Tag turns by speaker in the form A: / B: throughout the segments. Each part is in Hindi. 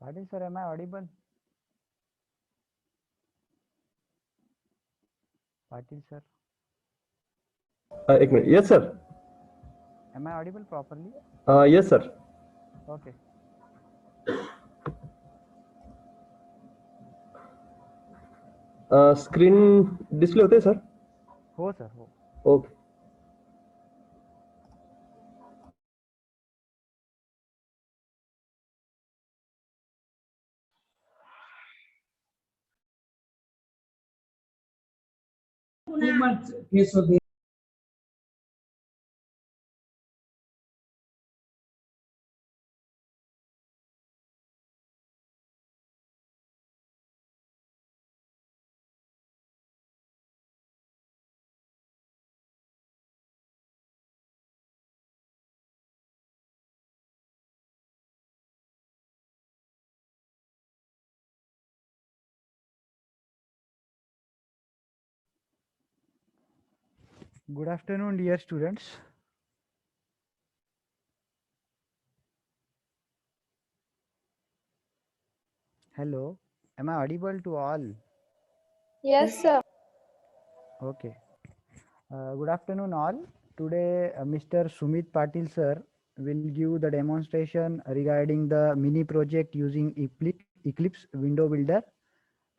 A: Patil sir, am I audible? Patil sir,
B: एक minute. Yes sir.
A: am I audible properly?
B: Yes sir.
A: Okay.
B: Screen display होते हैं सर.
A: हो सर हो.
B: Okay.
A: Good afternoon, dear students. Hello. Am I audible to all?
C: Yes, sir.
A: Okay. Good afternoon, all. Today, Mr. Sumit Patil sir will give the demonstration regarding the mini project using Eclipse Window Builder,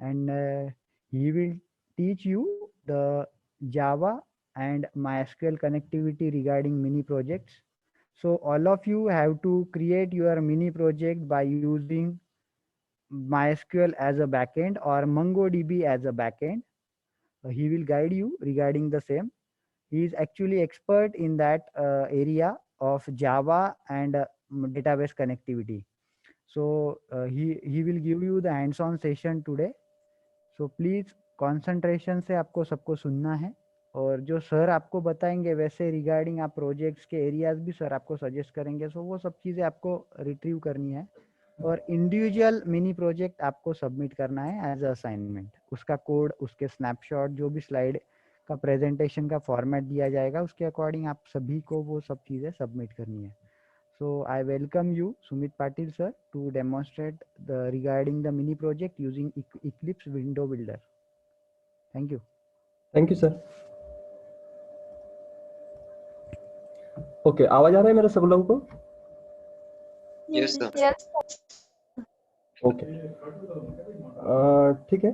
A: and he will teach you the Java and MySQL connectivity regarding mini projects. So all of you have to create your mini project by using MySQL as a backend or MongoDB as a backend. He will guide you regarding the same. He is actually expert in that area of Java and database connectivity. So he will give you the hands-on session today. So please concentration से आपको सबको सुनना है, और जो सर आपको बताएंगे वैसे रिगार्डिंग आप प्रोजेक्ट्स के एरियाज भी सर आपको सजेस्ट करेंगे. सो वो सब चीज़ें आपको रिट्रीव करनी है, और इंडिविजुअल मिनी प्रोजेक्ट आपको सबमिट करना है एज अ असाइनमेंट. उसका कोड, उसके स्नैपशॉट, जो भी स्लाइड का प्रेजेंटेशन का फॉर्मेट दिया जाएगा उसके अकॉर्डिंग आप सभी को वो सब चीज़ें सबमिट करनी है. So I welcome you, Sumit Patil sir, to demonstrate the regarding the mini project using Eclipse Window Builder. Thank you.
B: Thank you sir. Okay, आवाज आ रहा है मेरा सब लोगों को?
C: Yes, sir. Yes.
B: ओके. ठीक है.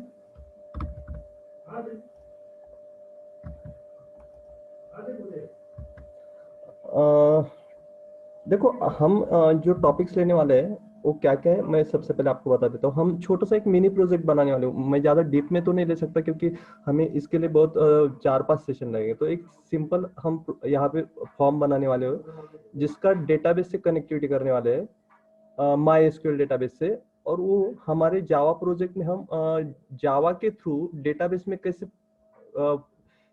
B: देखो, हम जो टॉपिक्स लेने वाले हैं वो क्या क्या है, मैं सबसे पहले आपको बता देता हूँ. हम छोटा सा एक मिनी प्रोजेक्ट बनाने वाले हूँ. मैं ज्यादा डीप में तो नहीं ले सकता क्योंकि हमें इसके लिए बहुत 4-5 सेशन लगेंगे. तो एक सिंपल हम यहाँ पे फॉर्म बनाने वाले हो जिसका डेटाबेस से कनेक्टिविटी करने वाले हैं, माई एसक्यूएल डेटाबेस से. और वो हमारे जावा प्रोजेक्ट में हम जावा के थ्रू डेटाबेस में कैसे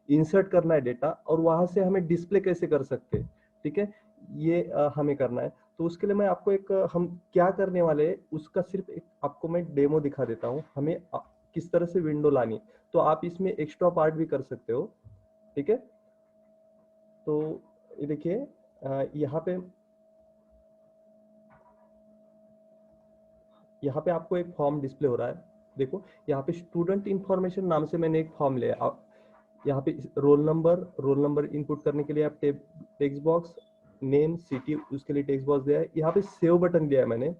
B: इंसर्ट करना है डेटा, और वहां से हमें डिस्प्ले कैसे कर सकते हैं. ठीक है, ये हमें करना है. तो उसके लिए मैं आपको एक हम क्या करने वाले हैं उसका सिर्फ एक आपको मैं डेमो दिखा देता हूँ. हमें किस तरह से विंडो लानी, तो आप इसमें एक्स्ट्रा पार्ट भी कर सकते हो. ठीक है, तो ये देखिए यहाँ पे आपको एक फॉर्म डिस्प्ले हो रहा है. देखो, यहाँ पे स्टूडेंट इंफॉर्मेशन नाम से मैंने एक फॉर्म लिया. यहाँ पे रोल नंबर इनपुट करने के लिए आप टेक्स्ट बॉक्स, नेम, सिटी, उसके लिए टेक्स्ट बॉक्स दिया है. यहाँ पे सेव बटन दिया है मैंने,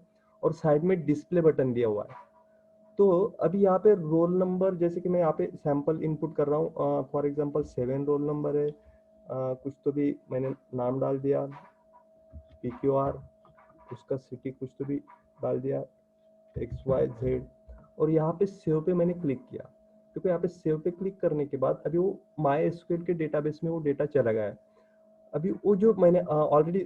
B: और साइड में डिस्प्ले बटन दिया हुआ है. तो अभी यहाँ पे रोल नंबर, जैसे कि मैं यहाँ पे सैंपल इनपुट कर रहा हूँ. फॉर एग्जांपल 7 रोल नंबर है. कुछ तो भी मैंने नाम डाल दिया, PQR, उसका सिटी कुछ तो भी डाल दिया, XYZ, और यहाँ पे सेव पे मैंने क्लिक किया. क्योंकि यहाँ पे सेव पे क्लिक करने के बाद अभी वो माई एसक्यूएल के डेटाबेस में वो डेटा चला गया है. अभी वो जो मैंने ऑलरेडी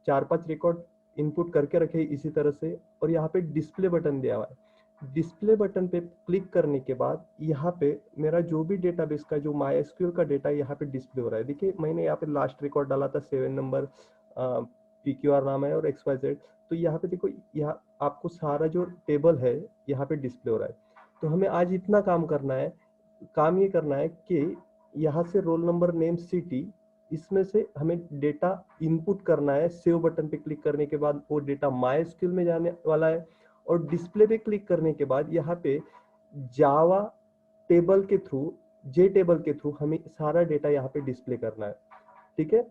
B: 4-5 रिकॉर्ड इनपुट करके रखे इसी तरह से, और यहाँ पे डिस्प्ले बटन दिया हुआ है. डिस्प्ले बटन पे क्लिक करने के बाद यहाँ पे मेरा जो भी डेटाबेस का जो माई एसक्यूएल का डेटा यहाँ पे डिस्प्ले हो रहा है. देखिए, मैंने यहाँ पे लास्ट रिकॉर्ड डाला था 7 नंबर, PQR नाम है, और XYZ. तो यहाँ पे देखो, यहाँ आपको सारा जो टेबल है यहाँ पे डिस्प्ले हो रहा है. तो हमें आज इतना काम करना है. काम ये करना है कि यहाँ से रोल नंबर, नेम, सिटी, इसमें से हमें डेटा इनपुट करना है. सेव बटन पे क्लिक करने के बाद वो डेटा माई एसक्यूएल में जाने वाला है, और डिस्प्ले पे क्लिक करने के बाद यहाँ पे जावा टेबल के थ्रू, जे टेबल के थ्रू हमें सारा डेटा यहाँ पे डिस्प्ले करना है। ठीक है,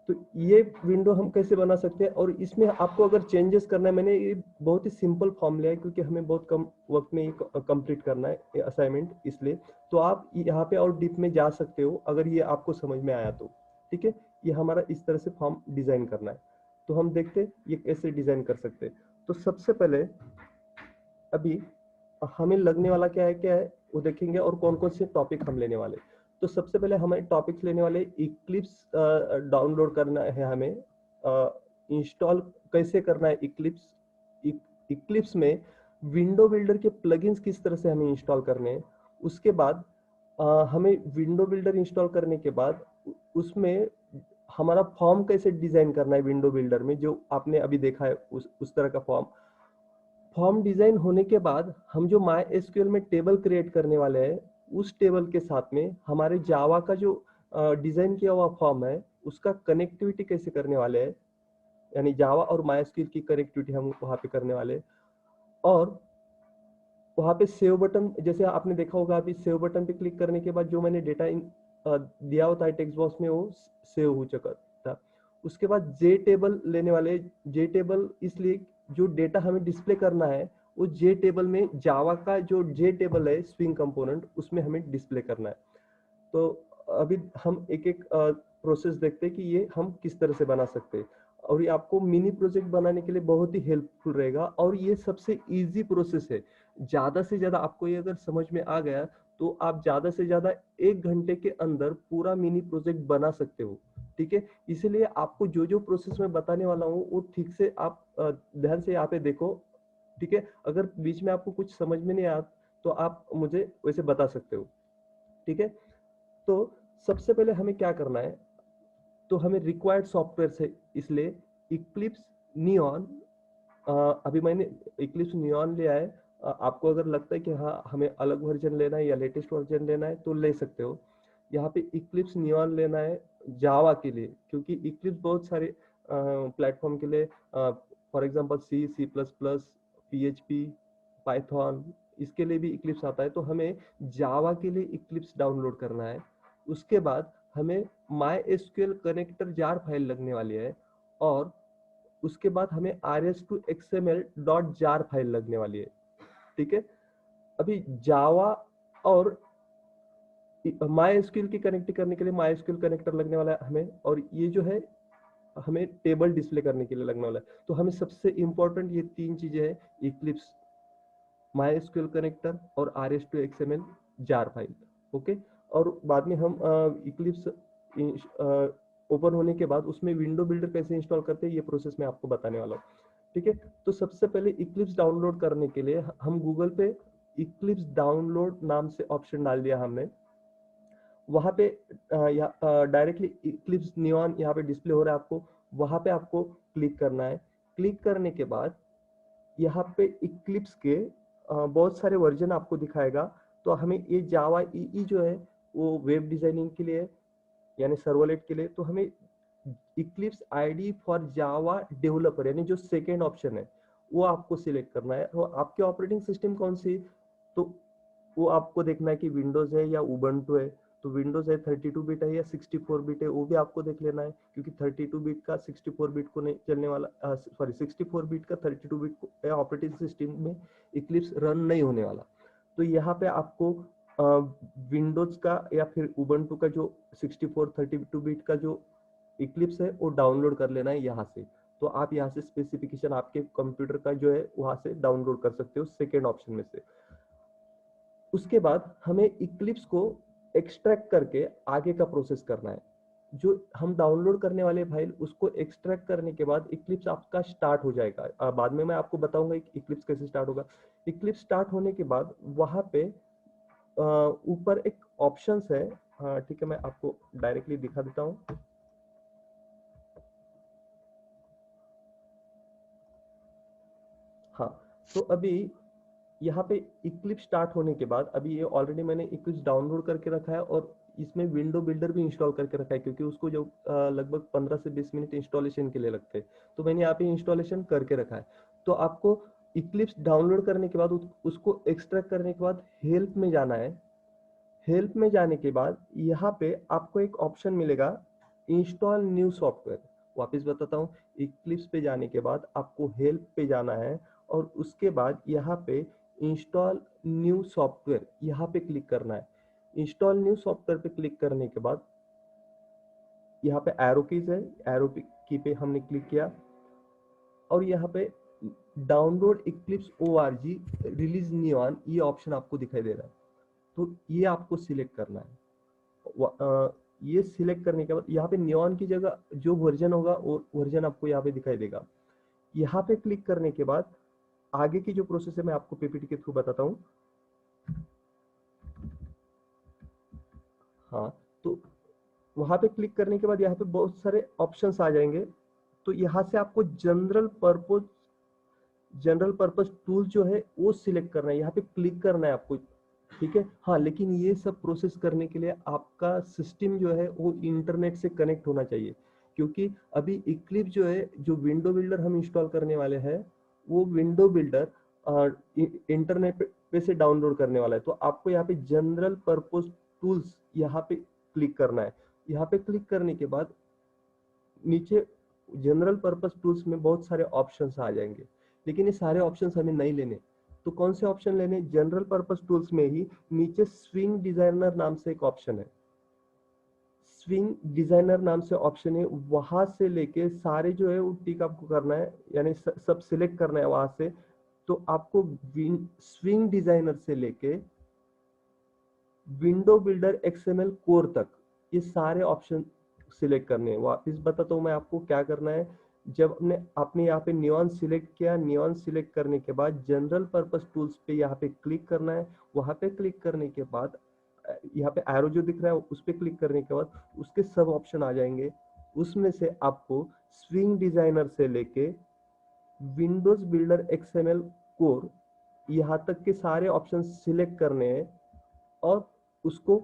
B: तो ये विंडो हम कैसे बना सकते हैं, और इसमें आपको अगर चेंजेस करना है, मैंने ये बहुत ही सिंपल फॉर्म लिया है क्योंकि हमें बहुत कम वक्त में ये कंप्लीट करना है असाइनमेंट, इसलिए। तो आप यहाँ पे और डीप में जा सकते हो अगर ये आपको समझ में आया तो। ठीक है, ये हमारा इस तरह से फॉर्म डिजाइन करना है। तो हम देखते हैं ये कैसे डिजाइन कर सकते हैं। तो सबसे पहले अभी हमें लगने वाला क्या है वो देखेंगे, और कौन कौन से टॉपिक हम लेने वाले। तो सबसे पहले हमें टॉपिक्स लेने वाले इक्लिप्स डाउनलोड करना है, हमें इंस्टॉल कैसे करना है इक्लिप्स। इक्लिप्स में विंडो बिल्डर के प्लगइन्स किस तरह से हमें इंस्टॉल करने हैं। उसके बाद हमें विंडो बिल्डर इंस्टॉल करने के बाद उसमें हमारा फॉर्म कैसे डिजाइन करना है विंडो बिल्डर में, जो आपने अभी देखा है उस तरह का फॉर्म डिजाइन होने के बाद हम जो माई एसक्यूएल में टेबल क्रिएट करने वाले हैं, उस टेबल के साथ में हमारे जावा का जो डिजाइन किया हुआ फॉर्म है उसका कनेक्टिविटी कैसे करने वाले हैं, यानी जावा और माई एसक्यूएल की कनेक्टिविटी हम वहां पे करने वाले। और वहां पे सेव बटन, जैसे आपने देखा होगा अभी सेव बटन पे क्लिक करने के बाद जो मैंने डेटा दिया होता है टेक्स्ट बॉक्स में वो सेव हो चुका था। उसके बाद जे टेबल लेने वाले। जे टेबल इसलिए जो डेटा हमें डिस्प्ले करना है वो जे टेबल में, जावा का जो जे टेबल है स्विंग कंपोनेंट, उसमें हमें डिस्प्ले करना है। तो अभी हम एक एक प्रोसेस देखते हैं कि ये हम किस तरह से बना सकते हैं, और ये आपको मिनी प्रोजेक्ट बनाने के लिए बहुत ही हेल्पफुल रहेगा। और ये सबसे इजी प्रोसेस है। ज्यादा से ज्यादा आपको ये अगर समझ में आ गया तो आप ज्यादा से ज्यादा 1 घंटे के अंदर पूरा मिनी प्रोजेक्ट बना सकते हो। ठीक है, इसीलिए आपको जो जो प्रोसेस मैं बताने वाला हूँ वो ठीक से आप ध्यान से यहाँ पे देखो। ठीक है, अगर बीच में आपको कुछ समझ में नहीं आया तो आप मुझे वैसे बता सकते हो। ठीक है, तो सबसे पहले हमें क्या करना है, तो हमें रिक्वायर्ड सॉफ्टवेयर से, इसलिए इक्लिप्स नियॉन, अभी मैंने इक्लिप्स नियॉन लिया है। आपको अगर लगता है कि हाँ हमें अलग वर्जन लेना है या लेटेस्ट वर्जन लेना है तो ले सकते हो। यहाँ पे इक्लिप्स नियॉन लेना है जावा के लिए, क्योंकि इक्लिप्स बहुत सारे प्लेटफॉर्म के लिए, for example C plus plus, PHP, Python, इसके लिए भी इक्लिप्स आता है। तो हमें जावा के लिए इक्लिप्स डाउनलोड करना है। उसके बाद हमें my SQL connector jar file लगने वाली है, और उसके बाद हमें rs2xml.jar फाइल लगने वाली है। ठीक है, अभी जावा और माई एसक्यूएल की कनेक्ट करने के लिए माई एसक्यूएल कनेक्टर लगने वाला है हमें, और ये जो है हमें टेबल डिस्प्ले करने के लिए लगने वाला है। तो हमें सबसे इंपॉर्टेंट ये 3 चीजें हैं, इक्लिप्स, माई एसक्यूएल कनेक्टर और rs2xml जार फाइल। ओके, और बाद में हम इक्लिप्स ओपन होने के बाद उसमें विंडो बिल्डर कैसे इंस्टॉल करते हैं ये प्रोसेस मैं आपको बताने वाला हूँ। ठीक है, तो सबसे पहले इक्लिप्स डाउनलोड करने के लिए हम गूगल पे इक्लिप्स डाउनलोड नाम से ऑप्शन डाल दिया हमने। वहां पे डायरेक्टली इक्लिप्स नियॉन यहाँ पे डिस्प्ले हो रहा है आपको, वहां पे आपको क्लिक करना है। क्लिक करने के बाद यहाँ पे इक्लिप्स के बहुत सारे वर्जन आपको दिखाएगा। तो हमें ये जावा ईई जो है वो वेब डिजाइनिंग के लिए, यानी सर्वलेट के लिए, तो हमें Eclipse ID for Java developer, यानी जो सेकेंड ऑप्शन है वो आपको सिलेक्ट करना है। तो आपके ऑपरेटिंग सिस्टम कौन सी, तो वो आपको देखना है कि विंडोज है या उबंटू है। तो विंडोज है 32 बिट है या 64 बिट है, वो भी आपको देख लेना है, क्योंकि 32 बिट का 64 बिट को नहीं चलने वाला, सॉरी 64 बिट का 32 बिट ऑपरेटिंग सिस्टम में इक्लिप्स रन नहीं होने वाला। तो यहाँ पे आपको विंडोज का या फिर उबंटू का जो 64 32 बिट का जो इक्लिप्स है वो डाउनलोड कर लेना है यहाँ से। तो आप यहाँ से स्पेसिफिकेशन आपके कंप्यूटर का जो है वहां से डाउनलोड कर सकते हो सेकेंड ऑप्शन में से। उसके बाद हमें इक्लिप्स को एक्सट्रैक्ट करके आगे का प्रोसेस करना है। जो हम डाउनलोड करने वाले फाइल उसको एक्सट्रैक्ट करने के बाद इक्लिप्स आपका स्टार्ट हो जाएगा। बाद में मैं आपको बताऊंगा इक्लिप्स कैसे स्टार्ट होगा। इक्लिप्स स्टार्ट होने के बाद वहां पे ऊपर एक ऑप्शंस है, ठीक है मैं आपको डायरेक्टली दिखा देता हूँ। हाँ, तो अभी यहाँ पे इक्लिप्स स्टार्ट होने के बाद अभी ये ऑलरेडी मैंने इक्लिप्स डाउनलोड करके रखा है, और इसमें विंडो बिल्डर भी इंस्टॉल करके रखा है, क्योंकि उसको जो लगभग 15 से 20 मिनट इंस्टॉलेशन के लिए लगते हैं। तो मैंने यहाँ पे इंस्टॉलेशन करके रखा है। तो आपको इक्लिप्स डाउनलोड करने के बाद उसको एक्सट्रैक्ट करने के बाद हेल्प में जाना है। हेल्प में जाने के बाद यहाँ पे आपको एक ऑप्शन मिलेगा इंस्टॉल न्यू सॉफ्टवेयर। वापस बताता हूँ, इक्लिप्स पे जाने के बाद आपको हेल्प पे जाना है और उसके बाद यहाँ पे इंस्टॉल न्यू सॉफ्टवेयर यहाँ पे क्लिक करना है। इंस्टॉल न्यू सॉफ्टवेयर पे क्लिक करने के बाद यहाँ पे एरो कीज है, एरो की पे हमने क्लिक किया और यहाँ पे download Eclipse ORG release neon ये ऑप्शन आपको दिखाई दे रहा है। तो ये आपको सिलेक्ट करना है। ये सिलेक्ट करने के बाद यहाँ पे नियॉन की जगह जो वर्जन होगा वो वर्जन आपको यहाँ पे दिखाई देगा। यहाँ पे क्लिक करने के बाद आगे की जो प्रोसेस है मैं आपको पीपीटी के थ्रू बताता हूँ। हाँ, तो वहां पे क्लिक करने के बाद यहाँ पे बहुत सारे ऑप्शंस आ जाएंगे। तो यहाँ से आपको जनरल पर्पस टूल जो है वो सिलेक्ट करना है, यहाँ पे क्लिक करना है आपको। ठीक है, हाँ, लेकिन ये सब प्रोसेस करने के लिए आपका सिस्टम जो है वो इंटरनेट से कनेक्ट होना चाहिए, क्योंकि अभी इक्लिप्स जो है, जो विंडो बिल्डर हम इंस्टॉल करने वाले हैं, वो विंडो बिल्डर इंटरनेट पे से डाउनलोड करने वाला है। तो आपको यहाँ पे जनरल पर्पस टूल्स यहाँ पे क्लिक करना है। यहाँ पे क्लिक करने के बाद नीचे जनरल पर्पस टूल्स में बहुत सारे ऑप्शंस आ जाएंगे, लेकिन ये सारे ऑप्शंस हमें नहीं लेने। तो कौन से ऑप्शन लेने? जनरल पर्पस टूल्स में ही नीचे स्विंग डिजाइनर नाम से एक ऑप्शन है। स्विंग डिजाइनर नाम से ऑप्शन है, वहां से लेके सारे जो है वो टिक आपको करना है, यानी सब सिलेक्ट करना है वहां से। तो आपको स्विंग डिजाइनर से लेके विंडो बिल्डर XML कोर तक ये सारे ऑप्शन सिलेक्ट करने हैं। वापिस बताता हूँ मैं आपको क्या करना है। जब आपने यहाँ पे नियॉन सिलेक्ट किया, नियॉन सिलेक्ट करने के बाद जनरल पर्पस टूल्स पे यहाँ पे क्लिक करना है। वहां पे क्लिक करने के बाद यहाँ पे एरो जो दिख रहा है उस पे क्लिक करने के बाद उसके सब ऑप्शन आ जाएंगे। उसमें से आपको स्विंग डिजाइनर से लेके विंडोज बिल्डर XML कोर यहाँ तक के सारे ऑप्शन सिलेक्ट करने हैं और उसको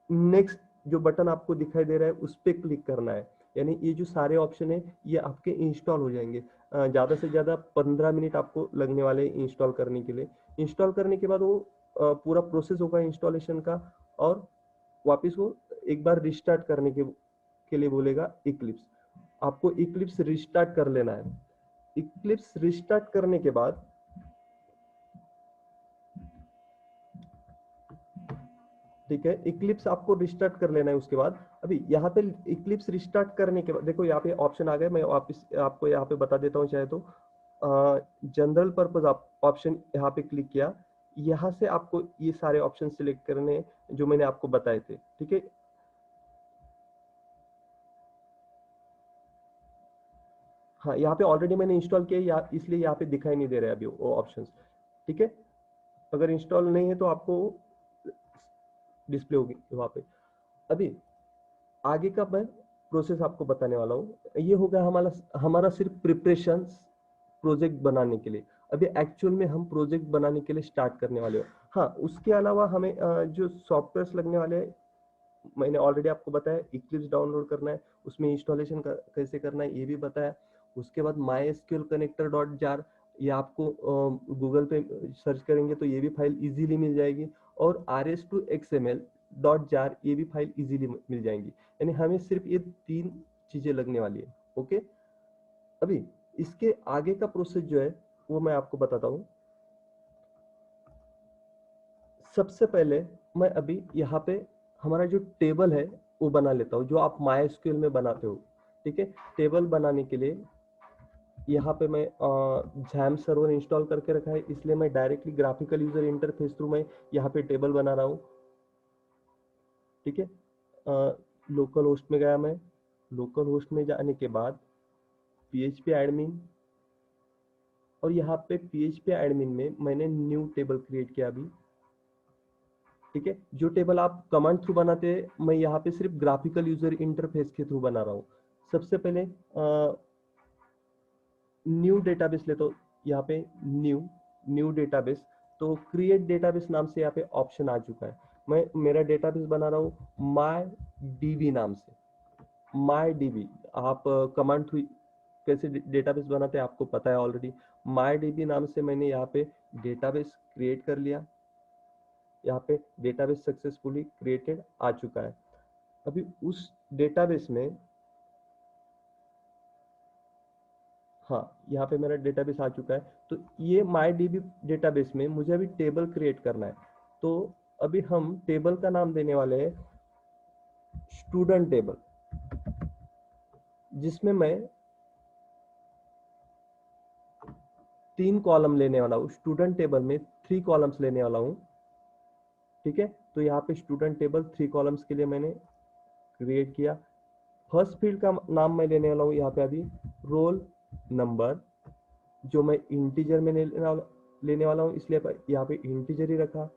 B: नेक्स्ट जो बटन आपको दिखाई दे रहा है उस पर क्लिक करना है। यानी ये जो सारे ऑप्शन है ये आपके इंस्टॉल हो जाएंगे। ज़्यादा से ज़्यादा 15 मिनट आपको लगने वाले इंस्टॉल करने के लिए। इंस्टॉल करने के बाद वो पूरा प्रोसेस होगा इंस्टॉलेशन का और वापस वो एक बार रिस्टार्ट करने के लिए बोलेगा इक्लिप्स। आपको इक्लिप्स रिस्टार्ट कर लेना है। इक्लिप्स रिस्टार्ट करने के बाद ठीक है, इक्लिप्स आपको रिस्टार्ट कर लेना है। उसके बाद अभी यहाँ पे इक्लिप्स रिस्टार्ट करने के बाद देखो यहाँ पे ऑप्शन आ गए। मैं वापस आपको यहाँ पे बता देता हूँ चाहे तो। जनरल पर्पस ऑप्शन यहाँ पे क्लिक किया, यहाँ से आपको ये सारे ऑप्शन सिलेक्ट करने जो मैंने आपको बताए थे। ठीक है, हाँ, यहाँ पे ऑलरेडी मैंने इंस्टॉल किया इसलिए यहाँ पे दिखाई नहीं दे रहा है अभी वो ऑप्शंस। ठीक है, अगर इंस्टॉल नहीं है तो आपको डिस्प्ले होगी वहां पे। अभी आगे का मैं प्रोसेस आपको बताने वाला हूँ। ये हो गया हमारा सिर्फ प्रिपरेशन प्रोजेक्ट बनाने के लिए। अभी एक्चुअल में हम प्रोजेक्ट बनाने के लिए स्टार्ट करने वाले हो। हाँ, उसके अलावा हमें जो सॉफ्टवेयर लगने वाले हैं मैंने ऑलरेडी आपको बताया। इक्लिप्स डाउनलोड करना है, उसमें इंस्टॉलेशन कैसे करना है ये भी बताया। उसके बाद MySQL connector.jar ये आपको गूगल पे सर्च करेंगे तो ये भी फाइल इजीली मिल जाएगी। और rs2xml.jar ये भी फाइल इजीली मिल जाएंगी। यानी हमें सिर्फ ये 3 चीजें लगने वाली है। ओके, अभी इसके आगे का प्रोसेस जो है वो मैं आपको बताता हूँ। सबसे पहले मैं अभी यहाँ पे हमारा जो टेबल है वो बना लेता हूँ, जो आप MySQL में बनाते हो। ठीक है, टेबल बनाने के लिए यहाँ पे मैं XAMPP सर्वर इंस्टॉल करके रखा है, इसलिए मैं directly graphical user interface through मैं यहाँ पे टेबल बना रहा हूँ। ठीक है, लोकल होस्ट में गया मैं। लोकल होस्ट में जाने के बाद PHP एडमिन, और यहाँ पे PHP एडमिन में मैंने न्यू टेबल क्रिएट किया अभी। ठीक है, जो टेबल आप कमांड थ्रू बनाते हैं मैं यहाँ पे सिर्फ ग्राफिकल यूजर इंटरफेस के थ्रू बना रहा हूँ। सबसे पहले न्यू डेटाबेस ले, तो यहाँ पे न्यू डेटाबेस, तो क्रिएट डेटाबेस नाम से यहाँ पे ऑप्शन आ चुका है। मैं मेरा डेटाबेस बना रहा हूँ MyDB नाम से। MyDB आप कमांड थ्रू कैसे डेटाबेस बनाते हैं आपको पता है ऑलरेडी। MyDB नाम से मैंने यहाँ पे डेटाबेस क्रिएट कर लिया। यहाँ पे डेटाबेस सक्सेसफुली क्रिएटेड आ चुका है। अभी उस डेटाबेस में, हाँ यहाँ पे मेरा डेटाबेस आ चुका है। तो ये MyDB डेटाबेस में मुझे अभी टेबल क्रिएट करना है। तो अभी हम टेबल का नाम देने वाले हैं स्टूडेंट टेबल, जिसमें मैं 3 कॉलम लेने वाला हूँ। स्टूडेंट टेबल में 3 कॉलम्स लेने वाला हूँ, ठीक है। तो यहाँ पे स्टूडेंट टेबल 3 कॉलम्स के लिए मैंने क्रिएट किया। फर्स्ट फील्ड का नाम मैं लेने वाला हूँ यहाँ पे अभी रोल नंबर, जो मैं इंटीजर में लेने वाला हूँ, इसलिए यहाँ पे इंटीजर ही रखा।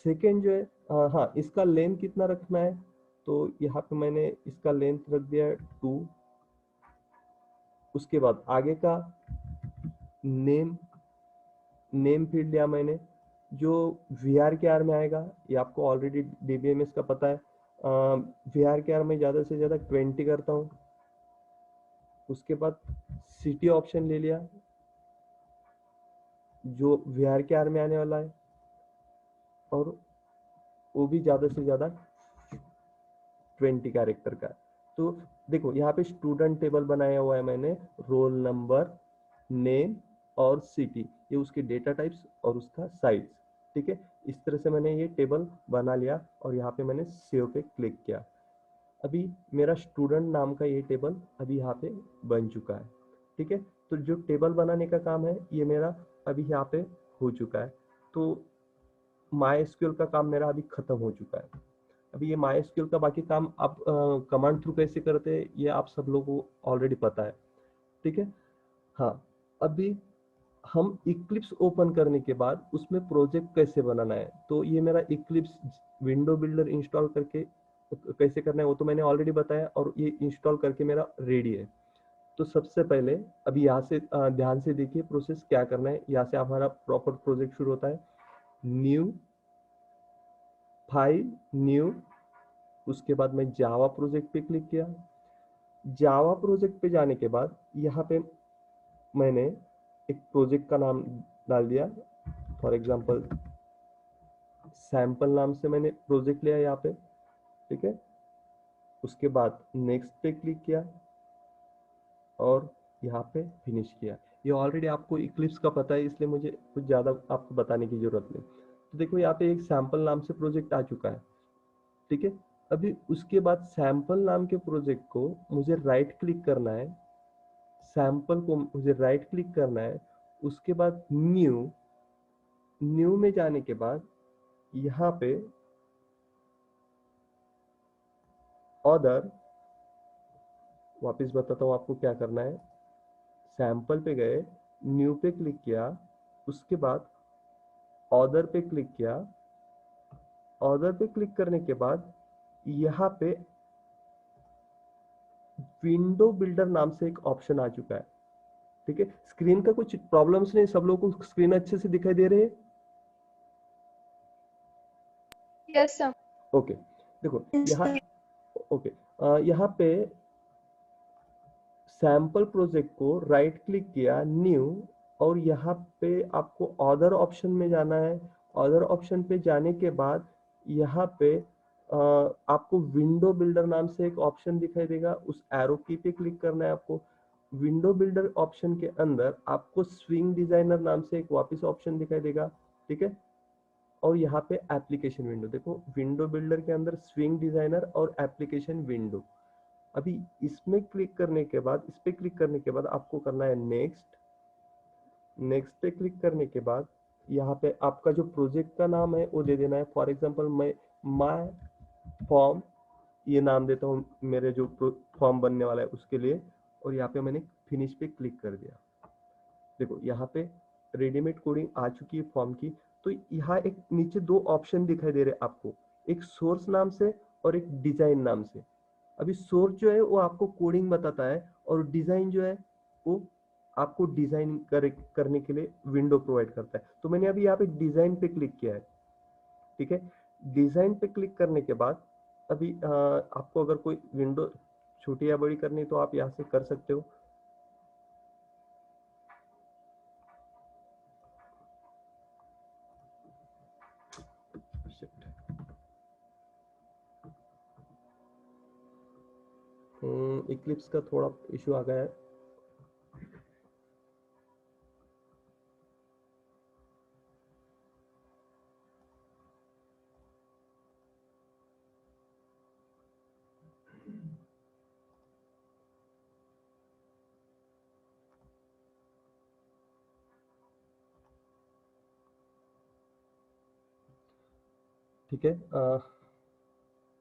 B: सेकेंड जो है, हाँ इसका लेंथ कितना रखना है, तो यहाँ पे मैंने इसका लेंथ रख दिया 2। उसके बाद आगे का नेम फील्ड लिया मैंने, जो VRKR में आएगा। ये आपको ऑलरेडी DBMS का पता है। VRKR में ज़्यादा से ज़्यादा 20 करता हूँ। उसके बाद सिटी ऑप्शन ले लिया, जो VRKR में आने वाला है, और वो भी ज़्यादा से ज़्यादा 20 कैरेक्टर का है। तो देखो यहाँ पे स्टूडेंट टेबल बनाया हुआ है मैंने, रोल नंबर, नेम और सिटी, ये उसके डेटा टाइप्स और उसका साइज, ठीक है। इस तरह से मैंने ये टेबल बना लिया और यहाँ पे मैंने सेव पे क्लिक किया। अभी मेरा स्टूडेंट नाम का ये टेबल अभी यहाँ पे बन चुका है, ठीक है। तो जो टेबल बनाने का काम है ये मेरा अभी यहाँ पे हो चुका है। तो MySQL का काम मेरा अभी खत्म हो चुका है। अभी ये MySQL का बाकी काम आप कमांड थ्रू कैसे करते हैं ये आप सब लोगों को ऑलरेडी पता है, ठीक है। हाँ, अभी हम इक्लिप्स ओपन करने के बाद उसमें प्रोजेक्ट कैसे बनाना है, तो ये मेरा इक्लिप्स विंडो बिल्डर इंस्टॉल करके कैसे करना है वो तो मैंने ऑलरेडी बताया, और ये इंस्टॉल करके मेरा रेडी है। तो सबसे पहले अभी यहाँ से ध्यान से देखिए प्रोसेस क्या करना है। यहाँ से हमारा प्रॉपर प्रोजेक्ट शुरू होता है। न्यू फाइल, न्यू, उसके बाद मैं जावा प्रोजेक्ट पे क्लिक किया। जावा प्रोजेक्ट पे जाने के बाद यहाँ पे मैंने एक प्रोजेक्ट का नाम डाल दिया, फॉर एग्जांपल सैंपल नाम से मैंने प्रोजेक्ट लिया यहाँ पे, ठीक है। उसके बाद नेक्स्ट पे क्लिक किया और यहाँ पे फिनिश किया। ये ऑलरेडी आपको इक्लिप्स का पता है, इसलिए मुझे कुछ ज़्यादा आपको बताने की जरूरत नहीं। तो देखो यहाँ पे एक सैंपल नाम से प्रोजेक्ट आ चुका है, ठीक है। अभी उसके बाद सैंपल नाम के प्रोजेक्ट को मुझे राइट क्लिक करना है, सैंपल को मुझे राइट क्लिक करना है। उसके बाद न्यू में जाने के बाद यहाँ पे अदर, वापस बताता हूँ आपको क्या करना है। सैंपल पे गए, न्यू पे क्लिक किया, उसके बाद अदर पे क्लिक किया। अदर पे क्लिक करने के बाद यहाँ पे विंडो बिल्डर नाम से एक ऑप्शन आ चुका है, ठीक है। स्क्रीन का कुछ प्रॉब्लम्स नहीं, सब लोगों को स्क्रीन अच्छे से दिखाई दे रही है?
C: Yes, sir.
B: ओके, देखो यहाँ, ओके, यहाँ पे सैंपल प्रोजेक्ट को राइट क्लिक किया, न्यू, और यहाँ पे आपको अदर ऑप्शन में जाना है। अदर ऑप्शन पे जाने के बाद यहाँ पे आपको विंडो बिल्डर नाम से एक ऑप्शन दिखाई देगा, उस एरो की पे क्लिक करना है आपको। विंडो बिल्डर ऑप्शन के अंदर आपको स्विंग डिजाइनर नाम से एक वापस ऑप्शन दिखाई देगा, ठीक है। और यहाँ पे एप्लीकेशन विंडो, देखो विंडो बिल्डर के अंदर स्विंग डिजाइनर और एप्लीकेशन विंडो। अभी इसमें क्लिक करने के बाद, इस पे क्लिक करने के बाद आपको करना है नेक्स्ट। नेक्स्ट पे क्लिक करने के बाद यहाँ पे आपका जो प्रोजेक्ट का नाम है वो दे देना है। फॉर एग्जांपल मैं माय फॉर्म ये नाम देता हूँ मेरे जो फॉर्म बनने वाला है उसके लिए, और यहाँ पे मैंने फिनिश पे क्लिक कर दिया। देखो यहाँ पे रेडीमेड कोडिंग आ चुकी है फॉर्म की। तो यहाँ एक नीचे 2 ऑप्शन दिखाई दे रहे हैं आपको, एक सोर्स नाम से और एक डिजाइन नाम से। अभी सोर्स जो है वो आपको कोडिंग बताता है, और डिजाइन जो है वो आपको डिजाइन करने के लिए विंडो प्रोवाइड करता है। तो मैंने अभी यहाँ पे डिजाइन पे क्लिक किया है, ठीक है। डिजाइन पे क्लिक करने के बाद अभी आपको अगर कोई विंडो छोटी या बड़ी करनी है तो आप यहाँ से कर सकते हो। इक्लिप्स का थोड़ा इशू आ गया है। ठीक है,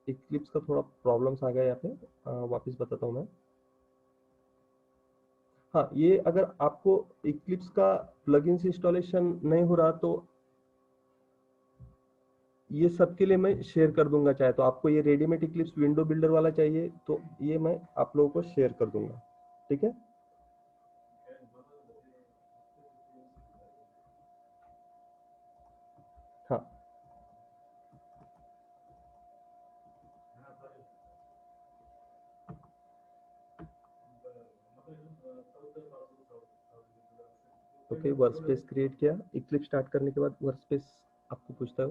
B: इक्लिप्स का थोड़ा प्रॉब्लम्स आ गया यहाँ पे। वापस बताता हूँ मैं। हाँ, ये अगर आपको इक्लिप्स का प्लगइन्स इंस्टॉलेशन नहीं हो रहा तो ये सबके लिए मैं शेयर कर दूंगा। चाहे तो आपको ये रेडीमेड इक्लिप्स विंडो बिल्डर वाला चाहिए तो ये मैं आप लोगों को शेयर कर दूंगा। ठीक है, हाँ। ओके, वर्कस्पेस क्रिएट किया। इक्लिप्स स्टार्ट करने के बाद वर्कस्पेस आपको पूछता है।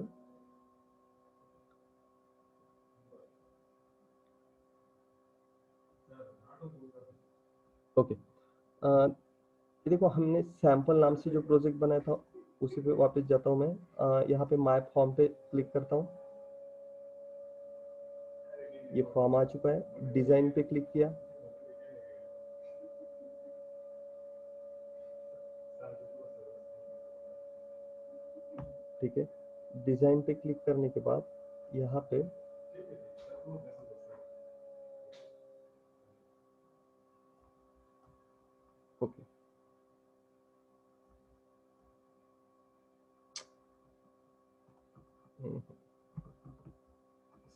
B: ओके, ये देखो हमने सैंपल नाम से जो प्रोजेक्ट बनाया था उसी पे वापस जाता हूँ मैं। यहाँ पे माय फॉर्म पे क्लिक करता हूँ। ये फॉर्म आ चुका है। डिजाइन पे क्लिक किया। ठीक है, डिजाइन पे क्लिक करने के बाद यहाँ पे ओके,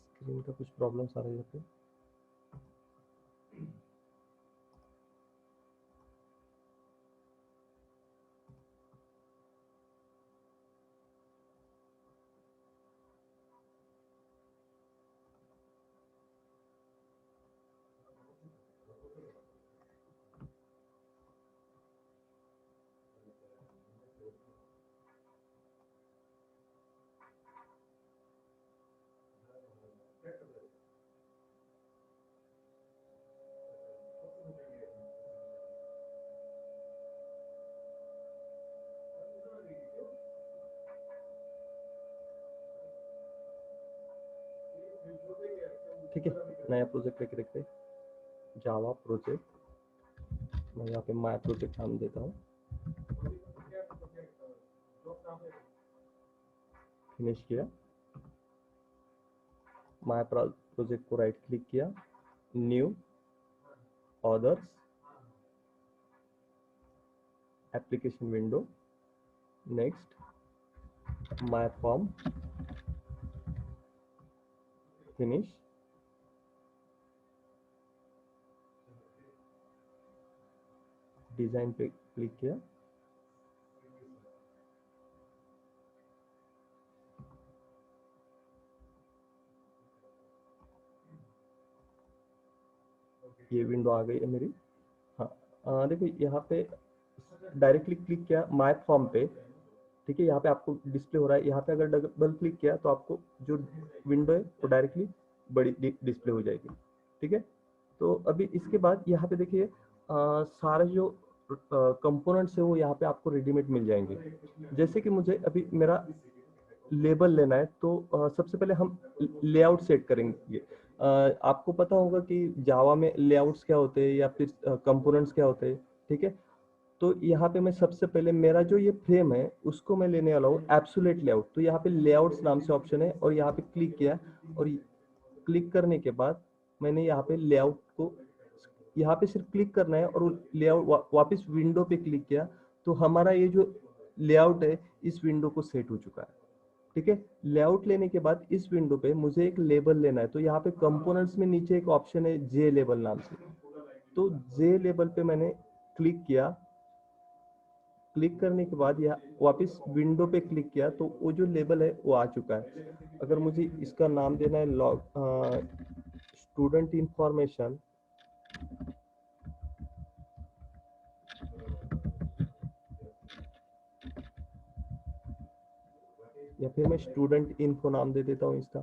B: स्क्रीन का कुछ प्रॉब्लम्स आ रही है यहाँ पे। ठीक है, नया प्रोजेक्ट लेके देखते हैं। जावा प्रोजेक्ट, मैं यहाँ पे माय प्रोजेक्ट नाम देता हूँ। फिनिश किया। माय प्रोजेक्ट को राइट क्लिक किया, new, others, application window, next, my form, finish. Design पे क्लिक किया। ये विंडो आ गई है मेरी। हाँ, देखो यहाँ पे डायरेक्टली क्लिक किया माय फॉर्म पे। ठीक है, यहाँ पे आपको डिस्प्ले हो रहा है। यहाँ पे अगर डबल क्लिक किया तो आपको जो विंडो है वो डायरेक्टली बड़ी डिस्प्ले हो जाएगी। ठीक है, तो अभी इसके बाद यहाँ पे देखिए सारे जो कंपोनेंट्स है वो यहाँ पे आपको रेडीमेड मिल जाएंगे। जैसे कि मुझे अभी मेरा लेबल लेना है तो सबसे पहले हम लेआउट सेट करेंगे। आपको पता होगा कि जावा में लेआउट्स क्या होते हैं या फिर कंपोनेंट्स क्या होते हैं। ठीक है, तो यहाँ पे मैं सबसे पहले मेरा जो ये फ्रेम है उसको मैं लेने वाला हूँ एब्सोल्यूट लेआउट। तो यहाँ पे लेआउट्स नाम से ऑप्शन है और यहाँ पे क्लिक किया और क्लिक करने के बाद मैंने यहाँ पे लेआउट को यहाँ पे सिर्फ क्लिक करना है और लेआउट वापस विंडो पे क्लिक किया तो हमारा ये जो लेआउट है इस विंडो को सेट हो चुका है। ठीक है, लेआउट लेने के बाद इस विंडो पे मुझे एक लेबल लेना है। तो यहाँ पे कंपोनेंट्स में नीचे एक ऑप्शन है जे लेबल नाम से। तो जे लेबल पे मैंने क्लिक किया। क्लिक करने के बाद यहाँ वापस विंडो पे क्लिक किया तो वो जो लेबल है वो आ चुका है। अगर मुझे इसका नाम देना है लॉग स्टूडेंट इंफॉर्मेशन, या फिर मैं स्टूडेंट इन्फो नाम दे देता हूँ इसका।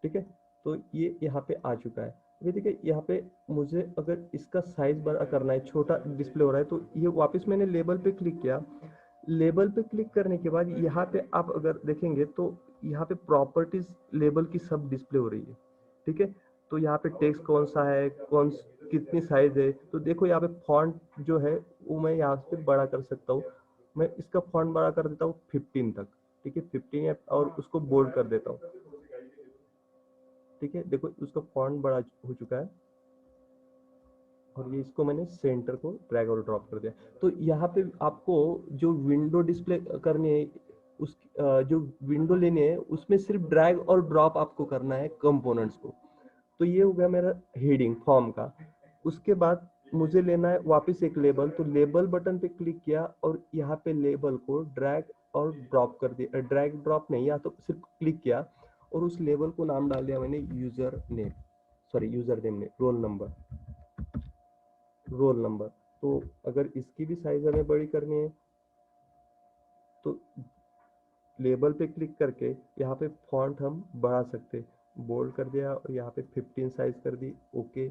B: ठीक है, तो ये यहाँ पे आ चुका है। ये देखिए यहाँ पे मुझे अगर इसका साइज बड़ा करना है, छोटा डिस्प्ले हो रहा है, तो ये वापस मैंने लेबल पे क्लिक किया। लेबल पे क्लिक करने के बाद यहाँ पे आप अगर देखेंगे तो यहाँ पे प्रॉपर्टीज लेबल की सब डिस्प्ले हो रही है, ठीक है। तो यहाँ पे टेक्स्ट कौन सा है, कितनी साइज है, तो देखो यहाँ पे फॉन्ट जो है वो मैं यहाँ पे बड़ा कर सकता हूँ। मैं इसका फॉन्ट बड़ा कर देता हूँ 15 तक, ठीक है, 15, और उसको बोल्ड कर देता हूँ, ठीक है। देखो उसका फॉन्ट बड़ा हो चुका है, और ये इसको मैंने सेंटर को ड्रैग और ड्रॉप कर दिया। तो यहाँ पे आपको जो विंडो डिस्प्ले करनी है, उस जो विंडो लेनी है उसमें सिर्फ ड्रैग और ड्रॉप आपको करना है कंपोनेंट्स को। तो ये हो गया मेरा हेडिंग फॉर्म का। उसके बाद मुझे लेना है वापस एक लेबल, तो लेबल बटन पे क्लिक किया और यहाँ पे लेबल को ड्रैग और ड्रॉप कर दिया। ड्रैग ड्रॉप नहीं, या तो सिर्फ क्लिक किया और उस लेबल को नाम डाल दिया मैंने यूजर नेम, यूजर नेम ने रोल नंबर। तो अगर इसकी भी साइज हमें बड़ी करनी है तो लेबल पे क्लिक करके यहाँ पे फॉन्ट हम बढ़ा सकते, बोल्ड कर दिया और यहाँ पे 15 साइज कर दी, ओके।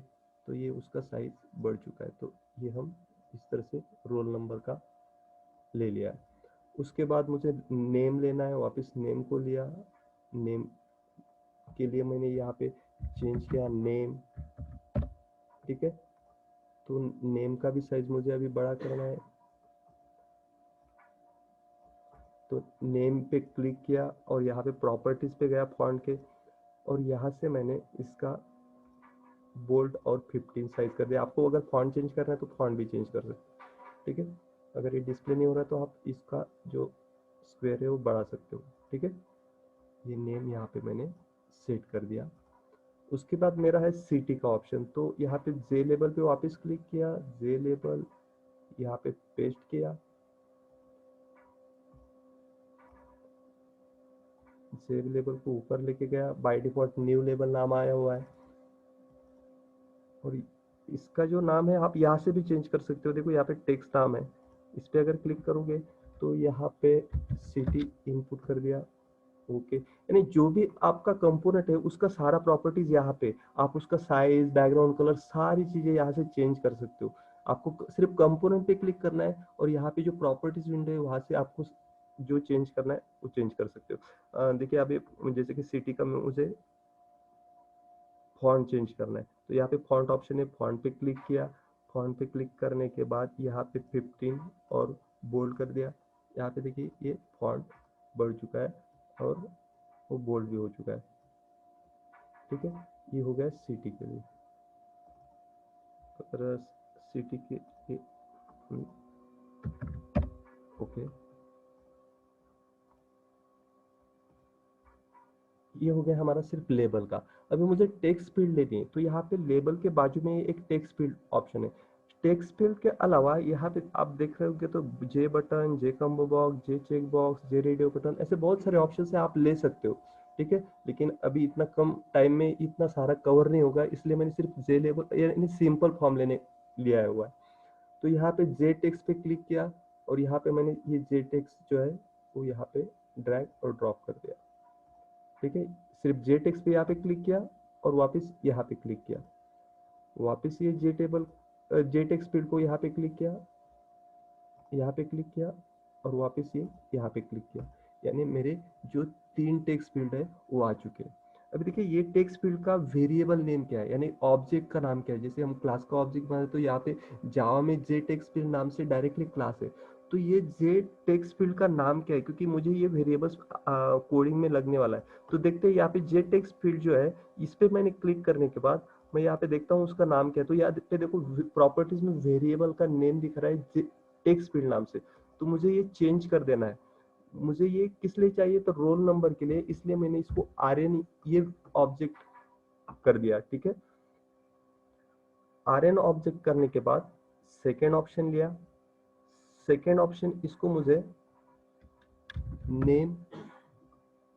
B: तो ये उसका साइज बढ़ चुका है। तो ये हम इस तरह से रोल नंबर का ले लिया। उसके बाद मुझे नेम लेना है, वापस नेम को लिया। नेम के लिए मैंने यहाँ पे चेंज किया नेम, ठीक है। तो नेम का भी साइज मुझे अभी बड़ा करना है, तो नेम पे क्लिक किया और यहाँ पे प्रॉपर्टीज पे गया फॉन्ट के, और यहाँ से मैंने इसका बोल्ड और 15 साइज कर दिया। आपको अगर फॉन्ट चेंज करना है तो फॉन्ट भी चेंज कर सकते हैं, ठीक है। अगर ये डिस्प्ले नहीं हो रहा तो आप इसका जो स्क्वायर है वो बढ़ा सकते हो, ठीक है। ये नेम यहाँ पे मैंने सेट कर दिया। उसके बाद मेरा है सिटी का ऑप्शन, तो यहाँ पे जे लेबल पे वापस क्लिक किया, जे लेबल यहाँ पे पेस्ट किया, सेव लेबल को ऊपर लेके गया। बाय डिफॉल्ट न्यू लेबल नाम आया हुआ है, और इसका जो नाम है आप यहाँ से भी चेंज कर सकते हो। देखो यहाँ पे टेक्स्ट नाम है, इस पे अगर क्लिक करोगे तो यहाँ पे सिटी इनपुट कर दिया, ओके। यानी जो भी आपका कंपोनेंट है उसका सारा प्रॉपर्टीज यहाँ पे आप उसका साइज, बैकग्राउंड कलर, सारी चीजें यहाँ से चेंज कर सकते हो। आपको सिर्फ कंपोनेंट पे क्लिक करना है और यहाँ पे जो प्रॉपर्टीज विंडो है वहां से आपको जो चेंज करना है वो चेंज कर सकते हो। देखिए अभी जैसे कि सिटी का मुझे फॉन्ट चेंज करना है, तो यहाँ पे फॉन्ट ऑप्शन है, फॉन्ट पे क्लिक किया। फॉन्ट पे क्लिक करने के बाद यहाँ पे 15 और बोल्ड कर दिया। यहाँ पे देखिए ये फॉन्ट बढ़ चुका है और वो बोल्ड भी हो चुका है, ठीक है। ये हो गया सिटी के लिए। अगर सिटी के ओके, ये हो गया हमारा सिर्फ लेबल का। अभी मुझे टेक्स्ट फील्ड लेनी है, तो यहाँ पे लेबल के बाजू में एक टेक्स्ट फील्ड ऑप्शन है। टेक्स्ट फील्ड के अलावा यहाँ पे आप देख रहे होंगे तो जे बटन, जे कम्बो बॉक्स, जे चेक बॉक्स, जे रेडियो बटन, ऐसे बहुत सारे ऑप्शन है, आप ले सकते हो, ठीक है। लेकिन अभी इतना कम टाइम में इतना सारा कवर नहीं होगा, इसलिए मैंने सिर्फ जे लेबल यानी सिंपल फॉर्म लेने लिया हुआ है। तो यहाँ पे जे टेक्स्ट पे क्लिक किया और यहाँ पे मैंने ये जे टेक्स्ट जो है वो यहाँ पे ड्रैग और ड्रॉप कर दिया, ठीक है। सिर्फ जे टेक्स्ट पे यहाँ पे क्लिक किया और वापस यहाँ पे क्लिक किया, वापस ये जे टेक्स्ट फील्ड को यहाँ पे क्लिक किया, यहाँ पे क्लिक किया और वापस ये यहाँ पे क्लिक किया। यानी मेरे जो 3 टेक्स्ट फील्ड है वो आ चुके हैं। अभी देखिए ये टेक्स्ट फील्ड का वेरिएबल नेम क्या है, यानी ऑब्जेक्ट का नाम क्या है। जैसे हम क्लास का ऑब्जेक्ट बनाते तो यहाँ पे जावा में जे टेक्स्ट फील्ड नाम से डायरेक्टली क्लास है। तो ये जे टेक्स्ट फील्ड का नाम क्या है, क्योंकि मुझे ये वेरिएबल्स कोडिंग में लगने वाला है। तो देखते हैं यहाँ पे जे टेक्स्ट फील्ड जो है, इस पे मैंने क्लिक करने के बाद मैं यहाँ पे देखता हूँ उसका नाम क्या है। तो यहाँ पे देखो प्रॉपर्टीज में वेरिएबल का नेम दिख रहा है टेक्स्ट फील्ड नाम से, तो मुझे ये चेंज कर देना है। मुझे ये किस लिए चाहिए, तो रोल नंबर के लिए, इसलिए मैंने इसको आरएन ये ऑब्जेक्ट कर दिया, ठीक है। आरएन ऑब्जेक्ट करने के बाद सेकेंड ऑप्शन लिया। सेकेंड ऑप्शन इसको मुझे नेम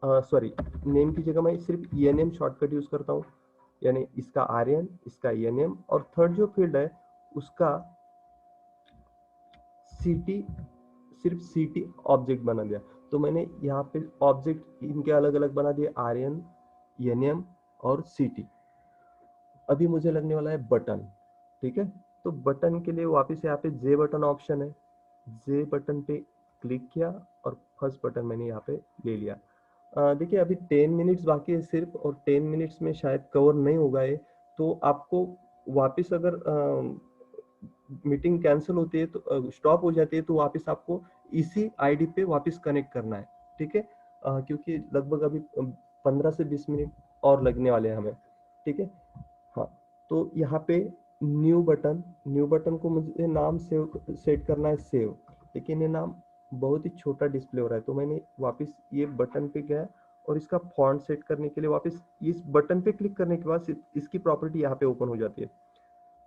B: नेम की जगह मैं सिर्फ ENM शॉर्टकट यूज करता हूँ, यानी इसका आरएन, इसका ENM, और थर्ड जो फील्ड है उसका सिटी, सिर्फ सिटी ऑब्जेक्ट बना दिया। तो मैंने यहाँ पे ऑब्जेक्ट इनके अलग अलग बना दिए, आरएन, ENM और सिटी। अभी मुझे लगने वाला है बटन, ठीक है। तो बटन के लिए वापस यहाँ पे जे बटन ऑप्शन है, जे बटन पे क्लिक किया और फर्स्ट बटन मैंने यहाँ पे ले लिया। देखिए अभी 10 मिनट्स बाकी है सिर्फ, और 10 मिनट्स में शायद कवर नहीं होगा ये, तो आपको वापस अगर मीटिंग कैंसिल होती है तो स्टॉप हो जाती है तो वापस आपको इसी आईडी पे वापस कनेक्ट करना है, ठीक है। क्योंकि लगभग अभी 15 से 20 मिनट और लगने वाले हैं हमें, ठीक है। हाँ, तो यहाँ पे न्यू बटन को मुझे नाम सेट करना है सेव, लेकिन ये नाम बहुत ही छोटा डिस्प्ले हो रहा है, तो मैंने वापस ये बटन पे गया और इसका फॉन्ट सेट करने के लिए वापस इस बटन पे क्लिक करने के बाद इसकी प्रॉपर्टी यहाँ पे ओपन हो जाती है।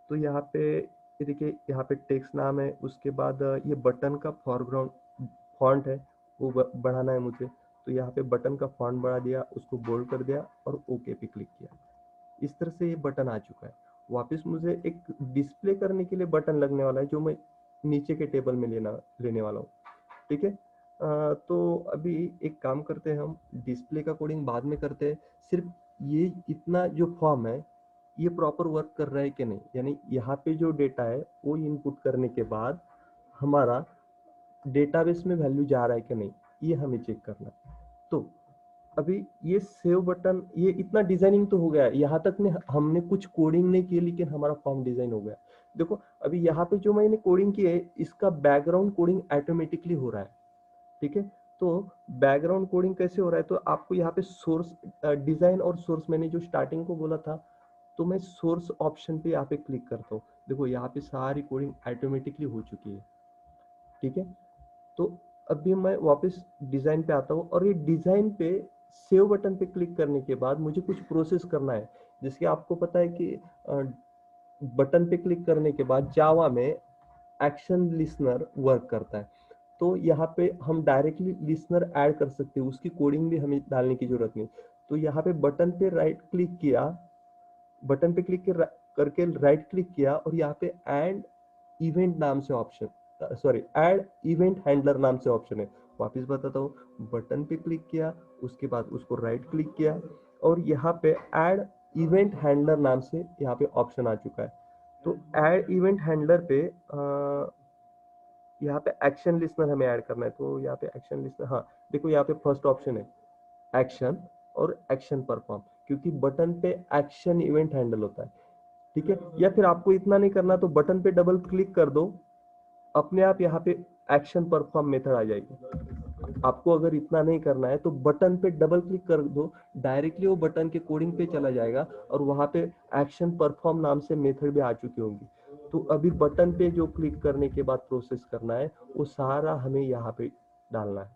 B: तो यहाँ पे ये देखिए, यहाँ पे टेक्स्ट नाम है, उसके बाद ये बटन का फॉरग्राउंड फॉन्ट है वो बढ़ाना है मुझे, तो यहाँ पे बटन का फॉन्ट बढ़ा दिया, उसको बोल्ड कर दिया और ओके पे क्लिक किया। इस तरह से ये बटन आ चुका है। वापस मुझे एक डिस्प्ले करने के लिए बटन लगने वाला है जो मैं नीचे के टेबल में लेने वाला हूँ, ठीक है। तो अभी एक काम करते हैं, हम डिस्प्ले का कोडिंग बाद में करते हैं। सिर्फ ये इतना जो फॉर्म है ये प्रॉपर वर्क कर रहा है कि नहीं, यानी यहाँ पे जो डेटा है वो इनपुट करने के बाद हमारा डेटाबेस में वैल्यू जा रहा है कि नहीं, ये हमें चेक करना है। तो अभी ये सेव बटन, ये इतना डिजाइनिंग तो हो गया, यहाँ तक में हमने कुछ कोडिंग नहीं की लेकिन हमारा फॉर्म डिजाइन हो गया। देखो अभी यहाँ पे जो मैंने कोडिंग की है इसका बैकग्राउंड कोडिंग ऑटोमेटिकली हो रहा है, ठीक है। तो बैकग्राउंड कोडिंग कैसे हो रहा है, तो आपको यहाँ पे सोर्स डिजाइन और सोर्स, मैंने जो स्टार्टिंग को बोला था, तो मैं सोर्स ऑप्शन पे यहाँ पे क्लिक करता हूँ। देखो यहाँ पे सारी कोडिंग ऑटोमेटिकली हो चुकी है, ठीक है। तो अभी मैं वापस डिजाइन पे आता हूँ और ये डिजाइन पे सेव बटन पे क्लिक करने के बाद मुझे कुछ प्रोसेस करना है। जिसके आपको पता है कि बटन पे क्लिक करने के बाद जावा में एक्शन लिसनर वर्क करता है, तो यहाँ पे हम डायरेक्टली लिसनर ऐड कर सकते हैं, उसकी कोडिंग भी हमें डालने की जरूरत नहीं। तो यहाँ पे बटन पे राइट क्लिक किया, बटन पे क्लिक करके राइट क्लिक किया और यहाँ पे एंड इवेंट नाम से option, sorry add event handler नाम से ऑप्शन है। वापस बताता हूँ, बटन पे क्लिक किया, उसके बाद उसको राइट क्लिक किया और यहाँ पे ऐड इवेंट हैंडलर नाम से यहाँ पे ऑप्शन आ चुका है। तो ऐड इवेंट हैंडलर पे यहाँ पे एक्शन लिस्टनर हमें ऐड करना है, तो यहाँ पे एक्शन लिस्टनर, हाँ देखो यहाँ पे फर्स्ट ऑप्शन है एक्शन और एक्शन परफॉर्म, क्योंकि बटन पे एक्शन इवेंट हैंडल होता है, ठीक है। या फिर आपको इतना नहीं करना तो बटन पे डबल क्लिक कर दो, अपने आप यहाँ पे एक्शन परफॉर्म मेथड आ जाएगी। आपको अगर इतना नहीं करना है तो बटन पे डबल क्लिक कर दो, डायरेक्टली वो बटन के कोडिंग पे चला जाएगा और वहां पे एक्शन परफॉर्म नाम से मेथड भी आ चुकी होंगी। तो अभी बटन पे जो क्लिक करने के बाद प्रोसेस करना है वो सारा हमें यहाँ पे डालना है,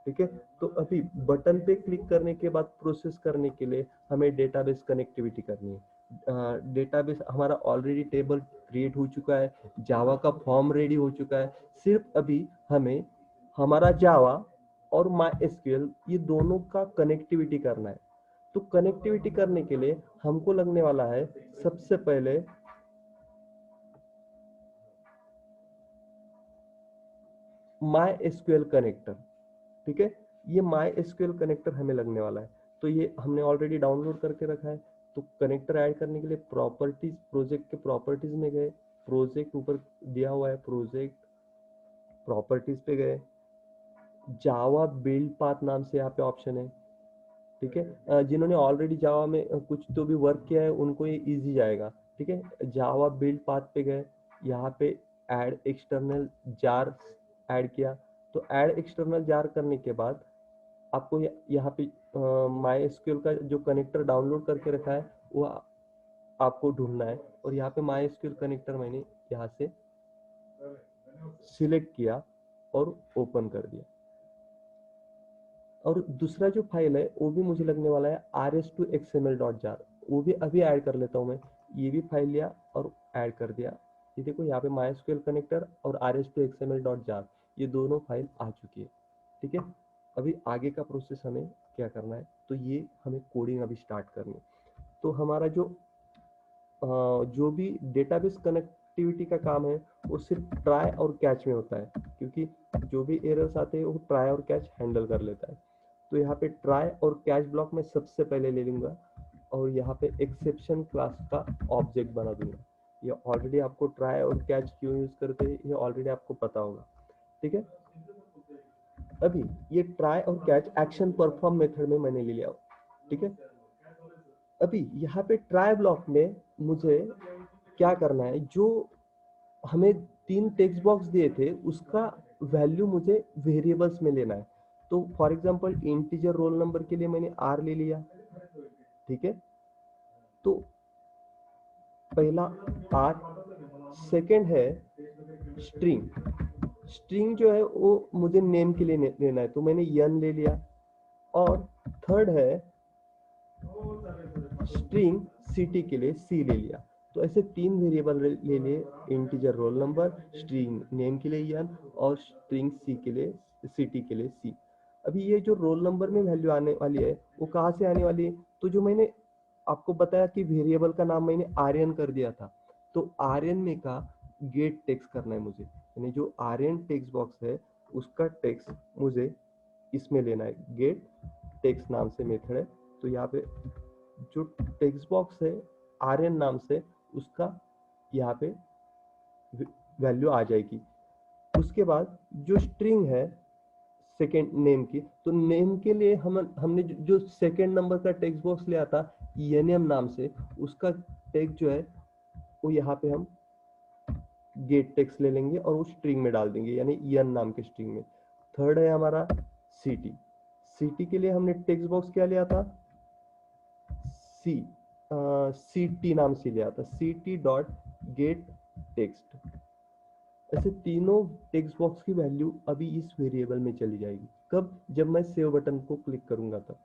B: ठीक है। तो अभी बटन पे क्लिक करने के बाद प्रोसेस करने के लिए हमें डेटाबेस कनेक्टिविटी करनी है। डेटाबेस हमारा ऑलरेडी टेबल क्रिएट हो चुका है, जावा का फॉर्म रेडी हो चुका है, सिर्फ अभी हमें हमारा जावा और माई एसक्यूएल ये दोनों का कनेक्टिविटी करना है। तो कनेक्टिविटी करने के लिए हमको लगने वाला है सबसे पहले माई एसक्यूएल कनेक्टर, ठीक है। ये माई एसक्यूएल कनेक्टर हमें लगने वाला है, तो ये हमने ऑलरेडी डाउनलोड करके रखा है। तो कनेक्टर ऐड करने के लिए प्रॉपर्टीज, प्रोजेक्ट के प्रॉपर्टीज में गए, प्रोजेक्ट ऊपर दिया हुआ है, प्रोजेक्ट प्रॉपर्टीज पे गए, जावा बिल्ड पाथ नाम से यहाँ पे ऑप्शन है, ठीक है। जिन्होंने ऑलरेडी जावा में कुछ तो भी वर्क किया है उनको ये इजी जाएगा, ठीक है। जावा बिल्ड पाथ पे गए, यहाँ पे ऐड एक्सटर्नल जार ऐड किया। तो ऐड एक्सटर्नल जार करने के बाद आपको यहाँ पे माई एसक्यूएल का जो कनेक्टर डाउनलोड करके रखा है वो आपको ढूंढना है, और यहाँ पे माई एसक्यूएल कनेक्टर मैंने यहाँ से सिलेक्ट किया और ओपन कर दिया। और दूसरा जो फाइल है वो भी मुझे लगने वाला है rs2xml.jar, वो भी अभी ऐड कर लेता हूँ मैं। ये भी फाइल लिया और ऐड कर दिया। ये देखो यहाँ पे MySQL कनेक्टर और rs2xml.jar ये दोनों फाइल आ चुकी है, ठीक है। अभी आगे का प्रोसेस हमें क्या करना है, तो ये हमें कोडिंग अभी स्टार्ट करनी है। तो हमारा जो भी डेटाबेस कनेक्टिविटी का काम है वो सिर्फ ट्राई और कैच में होता है, क्योंकि जो भी एरर्स आते हैं वो ट्राई और कैच हैंडल कर लेता है। तो यहाँ पे ट्राई और कैच ब्लॉक में सबसे पहले ले लूंगा, और यहाँ पे एक्सेप्शन क्लास का ऑब्जेक्ट बना दूंगा। ये ऑलरेडी आपको ट्राई और कैच क्यों यूज करते हैं ये ऑलरेडी आपको पता होगा, ठीक है। अभी ये ट्राई और कैच एक्शन परफॉर्म मेथड में मैंने ले लिया, ठीक है। अभी यहाँ पे ट्राई ब्लॉक में मुझे क्या करना है, जो हमें 3 टेक्स्ट बॉक्स दिए थे उसका वैल्यू मुझे वेरिएबल्स में लेना है। तो for example integer roll number के लिए मैंने आर ले लिया, ठीक है। तो पहला आर, सेकंड है स्ट्रिंग। स्ट्रिंग जो है वो मुझे नेम के लिए लेना है, तो मैंने यन ले लिया। और थर्ड है स्ट्रिंग सिटी के लिए सी ले लिया। तो ऐसे 3 वेरिएबल ले लिए, integer roll number, string name के लिए यन और स्ट्रिंग सी के लिए सिटी के लिए सी। अभी ये जो रोल नंबर में वैल्यू आने वाली है वो कहाँ से आने वाली है, तो जो मैंने आपको बताया कि वेरिएबल का नाम मैंने आर्यन कर दिया था, तो आर्यन में का गेट टेक्स्ट करना है मुझे, यानी जो आर्यन टेक्स्ट बॉक्स है उसका टेक्स्ट मुझे इसमें लेना है। गेट टेक्स्ट नाम से मेथड है, तो यहाँ पे जो टेक्स्ट बॉक्स है आर्यन नाम से उसका यहाँ पे वैल्यू आ जाएगी। उसके बाद जो स्ट्रिंग है सेकेंड नेम की, तो नेम के लिए हमने जो सेकेंड नंबर का टेक्स्ट बॉक्स लिया था एनएम नाम से, उसका टेक्स्ट जो है वो यहाँ पे हम गेट टेक्स्ट ले लेंगे और वो स्ट्रिंग में डाल देंगे, यानी यन नाम के स्ट्रिंग में। थर्ड है हमारा सिटी। सिटी के लिए हमने टेक्स्ट बॉक्स क्या लिया था, सी नाम से लिया था, ct डॉट गेट टेक्स्ट। ऐसे तीनों टेक्स्ट बॉक्स की वैल्यू अभी इस वेरिएबल में चली जाएगी। कब, जब मैं सेव बटन को क्लिक करूंगा तब।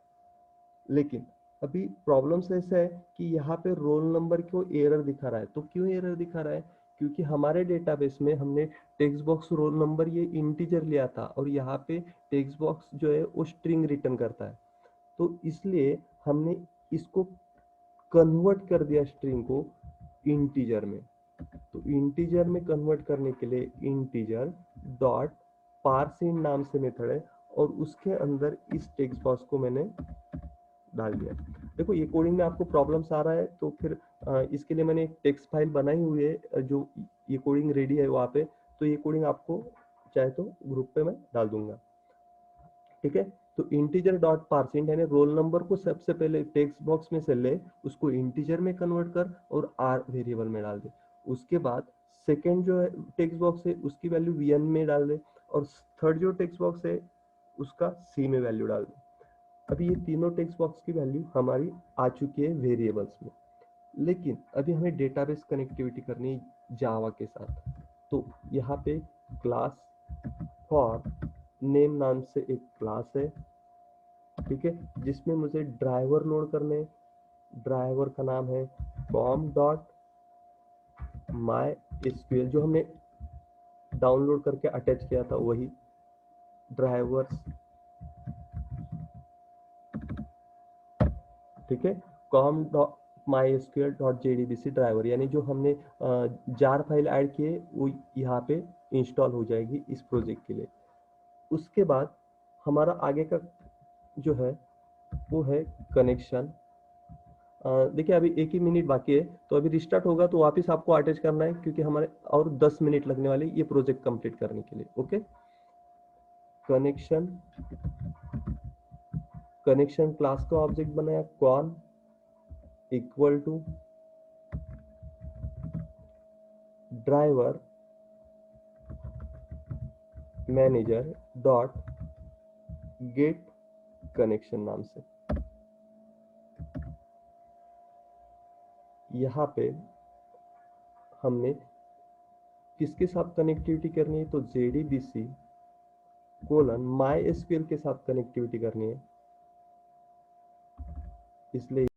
B: लेकिन अभी प्रॉब्लम्स ऐसा है कि यहाँ पे रोल नंबर क्यों एरर दिखा रहा है, तो क्यों एरर दिखा रहा है, क्योंकि हमारे डेटाबेस में हमने टेक्स्ट बॉक्स रोल नंबर ये इंटीजर लिया था और यहाँ पे टेक्स्ट बॉक्स जो है वो स्ट्रिंग रिटर्न करता है, तो इसलिए हमने इसको कन्वर्ट कर दिया स्ट्रिंग को इंटीजर में। तो इंटीजर में कन्वर्ट करने के लिए इंटीजर डॉट पार्सिंट नाम से मेथड है और उसके अंदर इस टेक्स्ट बॉक्स को मैंने डाल दिया। देखो ये कोडिंग में आपको प्रॉब्लम्स आ रहा है तो फिर इसके लिए मैंने एक टेक्स्ट फाइल बनाई हुई है, जो ये कोडिंग रेडी है वहाँ पे, तो ये कोडिंग आपको चाहे तो ग्रुप पे मैं डाल दूंगा, ठीक है। तो इंटीजर डॉट पार्सिंट यानी रोल नंबर को सबसे पहले टेक्स्ट बॉक्स में से ले, उसको इंटीजर में कन्वर्ट कर और आर वेरिएबल में डाल दे। उसके बाद सेकेंड जो है टेक्स्ट बॉक्स है उसकी वैल्यू वीएन में डाल दे और थर्ड जो टेक्स्ट बॉक्स है उसका सी में वैल्यू डाल दे। अभी ये तीनों टेक्स्ट बॉक्स की वैल्यू हमारी आ चुकी है वेरिएबल्स में, लेकिन अभी हमें डेटाबेस कनेक्टिविटी करनी है जावा के साथ। तो यहाँ पे क्लास फॉर नेम नाम से एक क्लास है, ठीक है, जिसमें मुझे ड्राइवर लोड करने। ड्राइवर का नाम है com डॉट माई एसक्यूएल, जो हमने डाउनलोड करके अटैच किया था वही ड्राइवर्स, ठीक है। com dot my SQL dot JDBC driver, यानी जो हमने जार फाइल ऐड किए वो यहाँ पे इंस्टॉल हो जाएगी इस प्रोजेक्ट के लिए। उसके बाद हमारा आगे का जो है वो है कनेक्शन। देखिए अभी 1 ही मिनट बाकी है, तो अभी रिस्टार्ट होगा तो वापस आपको अटैच करना है, क्योंकि हमारे और 10 मिनट लगने वाले ये प्रोजेक्ट कंप्लीट करने के लिए। ओके, कनेक्शन, कनेक्शन क्लास का ऑब्जेक्ट बनाया con equal to driver manager dot get connection नाम से। यहाँ पे हमने किसके साथ कनेक्टिविटी करनी है, तो JDBC कोलन MySQL के साथ कनेक्टिविटी करनी है, इसलिए